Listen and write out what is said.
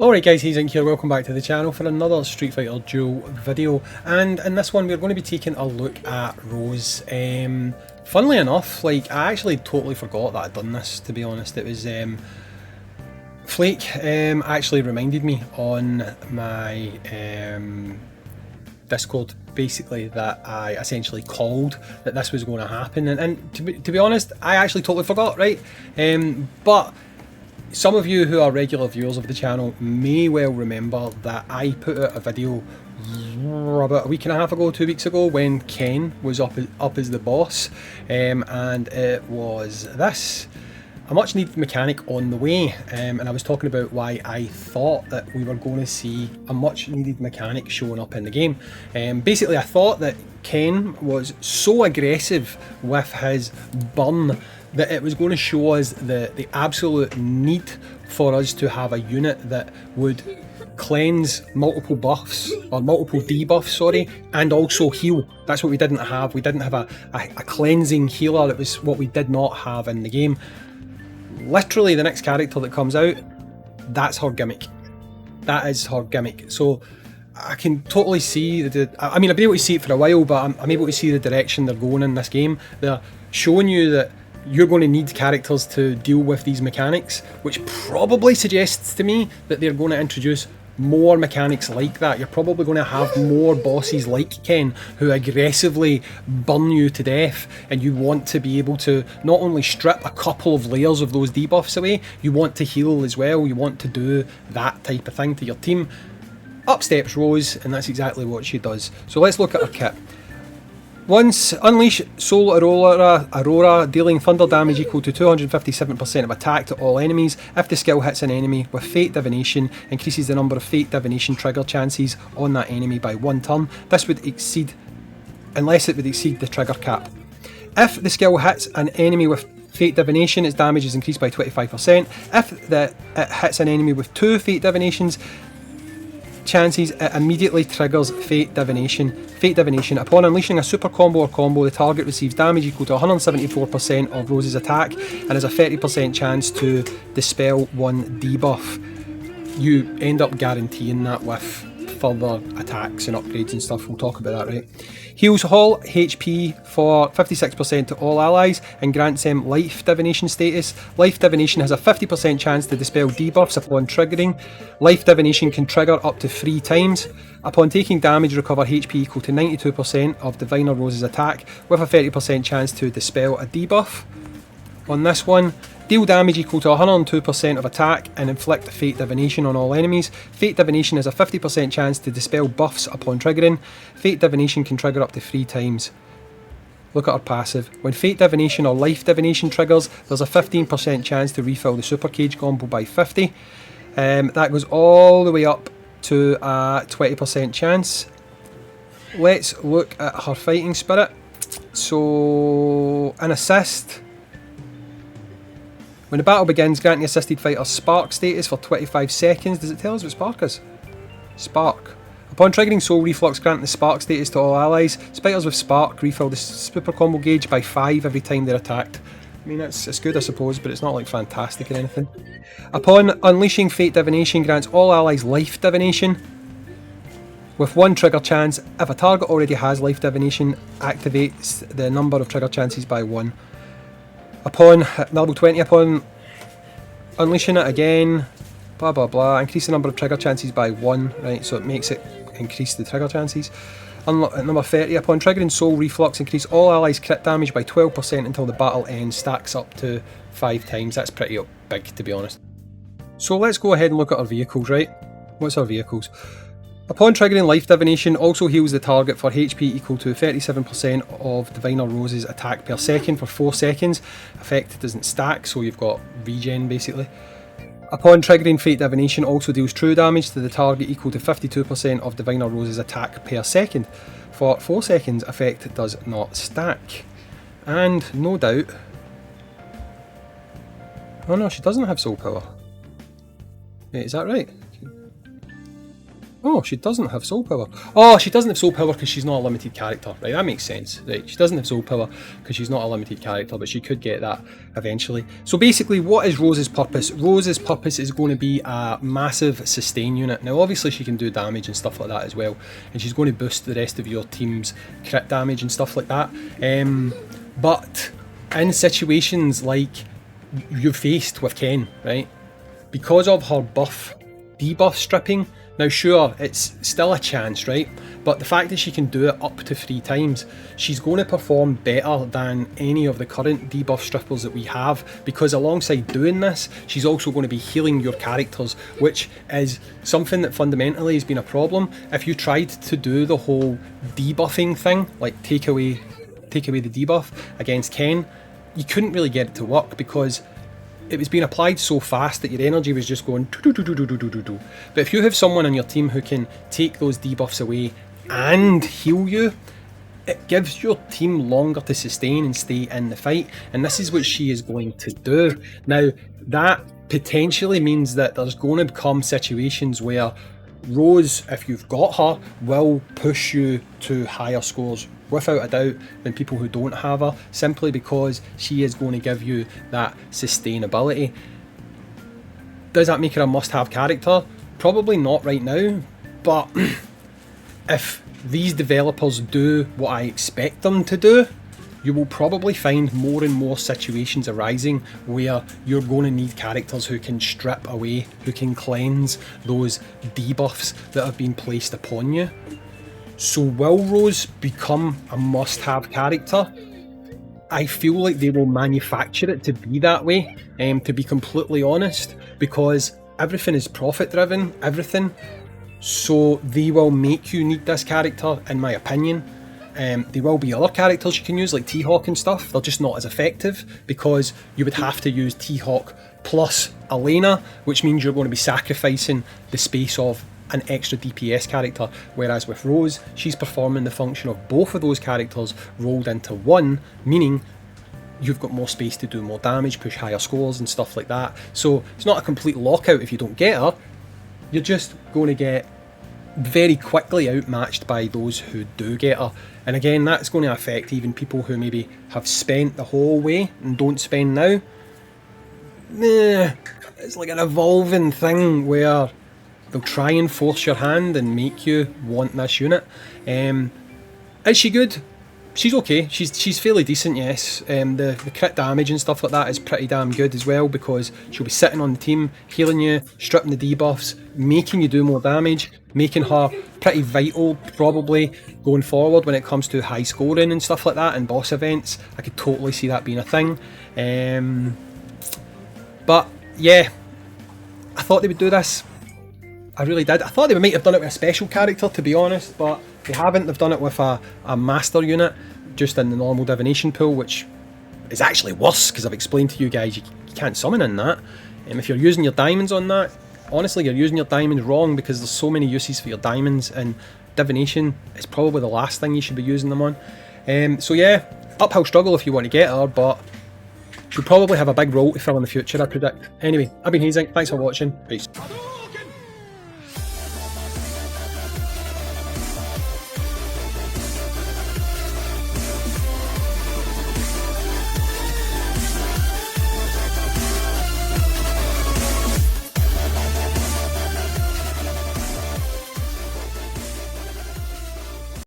Alright guys, Hayzink here, welcome back to the channel for another Street Fighter Duel video, and in this one we're going to be taking a look at Rose. Funnily enough, like, I actually totally forgot that I'd done this, to be honest. It was Flake actually reminded me on my Discord, basically, that I essentially called that this was going to happen, and to be honest, I actually totally forgot, right? But some of you who are regular viewers of the channel may well remember that I put out a video about a week and a half ago, 2 weeks ago, when Ken was up as the boss, and it was this, a much needed mechanic on the way, and I was talking about why I thought that we were going to see a much needed mechanic showing up in the game. Basically, I thought that Ken was so aggressive with his burn that it was going to show us the absolute need for us to have a unit that would cleanse multiple buffs, or multiple debuffs, sorry, and also heal. That's what we didn't have. We didn't have a cleansing healer. It was what we did not have in the game. Literally, the next character that comes out, that's her gimmick. That is her gimmick. So I can totally see I mean, I've been able to see it for a while, but I'm able to see the direction they're going in this game. They're showing you that you're going to need characters to deal with these mechanics, which probably suggests to me that they're going to introduce more mechanics like that. You're probably going to have more bosses like Ken who aggressively burn you to death, and you want to be able to not only strip a couple of layers of those debuffs away, you want to heal as well. You want to do that type of thing to your team. Up steps Rose, and that's exactly what she does. So let's look at her kit. Once unleash Soul Aurora, dealing thunder damage equal to 257% of attack to all enemies. If the skill hits an enemy with Fate Divination, increases the number of Fate Divination trigger chances on that enemy by 1 turn. This would exceed, unless it would exceed the trigger cap. If the skill hits an enemy with Fate Divination, its damage is increased by 25%. If it hits an enemy with 2 Fate Divinations chances, it immediately triggers Fate Divination. Fate Divination. Upon unleashing a super combo or combo, the target receives damage equal to 174% of Rose's attack and has a 30% chance to dispel 1 debuff. You end up guaranteeing that with further attacks and upgrades and stuff. We'll talk about that, right? Heals all HP for 56% to all allies and grants them Life Divination status. Life Divination has a 50% chance to dispel debuffs upon triggering. Life Divination can trigger up to 3 times. Upon taking damage, recover HP equal to 92% of Diviner Rose's attack with a 30% chance to dispel a debuff. On this one, deal damage equal to 102% of attack and inflict Fate Divination on all enemies. Fate Divination has a 50% chance to dispel buffs upon triggering. Fate Divination can trigger up to 3 times. Look at our passive. When Fate Divination or Life Divination triggers, there's a 15% chance to refill the Super Cage combo by 50. That goes all the way up to a 20% chance. Let's look at her fighting spirit. So, an assist. When the battle begins, grant the assisted fighter Spark status for 25 seconds. Does it tell us what Spark is? Spark. Upon triggering Soul Reflux, grant the Spark status to all allies. Fighters with Spark refill the super combo gauge by 5 every time they're attacked. I mean, it's good, I suppose, but it's not like fantastic or anything. Upon unleashing Fate Divination, grants all allies Life Divination with 1 trigger chance. If a target already has Life Divination, activates the number of trigger chances by 1. Upon level 20, upon unleashing it again, blah blah blah, increase the number of trigger chances by 1, right, so it makes it increase the trigger chances. At number 30, upon triggering Soul Reflux, increase all allies crit damage by 12% until the battle ends, stacks up to 5 times. That's pretty big, to be honest. So let's go ahead and look at our vehicles, right? What's our vehicles? Upon triggering Life Divination, also heals the target for HP equal to 37% of Diviner Rose's attack per second for 4 seconds. Effect doesn't stack, so you've got regen basically. Upon triggering Fate Divination, also deals true damage to the target equal to 52% of Diviner Rose's attack per second. For 4 seconds, effect does not stack. And no doubt... Oh no, she doesn't have Soul Power. Wait, is that right? Oh, she doesn't have soul power. Oh, she doesn't have soul power because she's not a limited character. Right, that makes sense. Right, she doesn't have soul power because she's not a limited character, but she could get that eventually. So basically, what is Rose's purpose? Rose's purpose is going to be a massive sustain unit. Now, obviously, she can do damage and stuff like that as well, and she's going to boost the rest of your team's crit damage and stuff like that. But in situations like you've faced with Ken, right, because of her buff debuff stripping, now sure, it's still a chance, right, but the fact that she can do it up to 3 times, she's going to perform better than any of the current debuff strippers that we have, because alongside doing this, she's also going to be healing your characters, which is something that fundamentally has been a problem. If you tried to do the whole debuffing thing, like take away the debuff against Ken, you couldn't really get it to work because it was being applied so fast that your energy was just going do. But if you have someone on your team who can take those debuffs away and heal you, it gives your team longer to sustain and stay in the fight, and this is what she is going to do. Now, that potentially means that there's going to become situations where Rose, if you've got her, will push you to higher scores without a doubt than people who don't have her, simply because she is going to give you that sustainability. Does that make her a must-have character? Probably not right now, but if these developers do what I expect them to do, you will probably find more and more situations arising where you're going to need characters who can strip away, who can cleanse those debuffs that have been placed upon you. So will Rose become a must-have character? I feel like they will manufacture it to be that way, to be completely honest, because everything is profit-driven, everything. So they will make you need this character, in my opinion. There will be other characters you can use, like T-Hawk and stuff. They're just not as effective because you would have to use T-Hawk plus Elena, which means you're going to be sacrificing the space of an extra DPS character, whereas with Rose, she's performing the function of both of those characters rolled into one, meaning you've got more space to do more damage, push higher scores and stuff like that. So it's not a complete lockout if you don't get her, you're just going to get very quickly outmatched by those who do get her. And again, that's going to affect even people who maybe have spent the whole way and don't spend now. It's like an evolving thing where they'll try and force your hand and make you want this unit. Is she good? She's okay. She's fairly decent, yes. The crit damage and stuff like that is pretty damn good as well, because she'll be sitting on the team, healing you, stripping the debuffs, making you do more damage, making her pretty vital probably going forward when it comes to high scoring and stuff like that and boss events. I could totally see that being a thing. But yeah, I thought they would do this. I really did. I thought they might have done it with a special character, to be honest, but they haven't. They've done it with a master unit, just in the normal divination pool, which is actually worse, because I've explained to you guys you can't summon in that. If you're using your diamonds on that, honestly, you're using your diamonds wrong, because there's so many uses for your diamonds, and divination is probably the last thing you should be using them on. So yeah, uphill struggle if you want to get her, but she'll probably have a big role to fill in the future, I predict. Anyway, I've been Hayzink, thanks for watching, peace.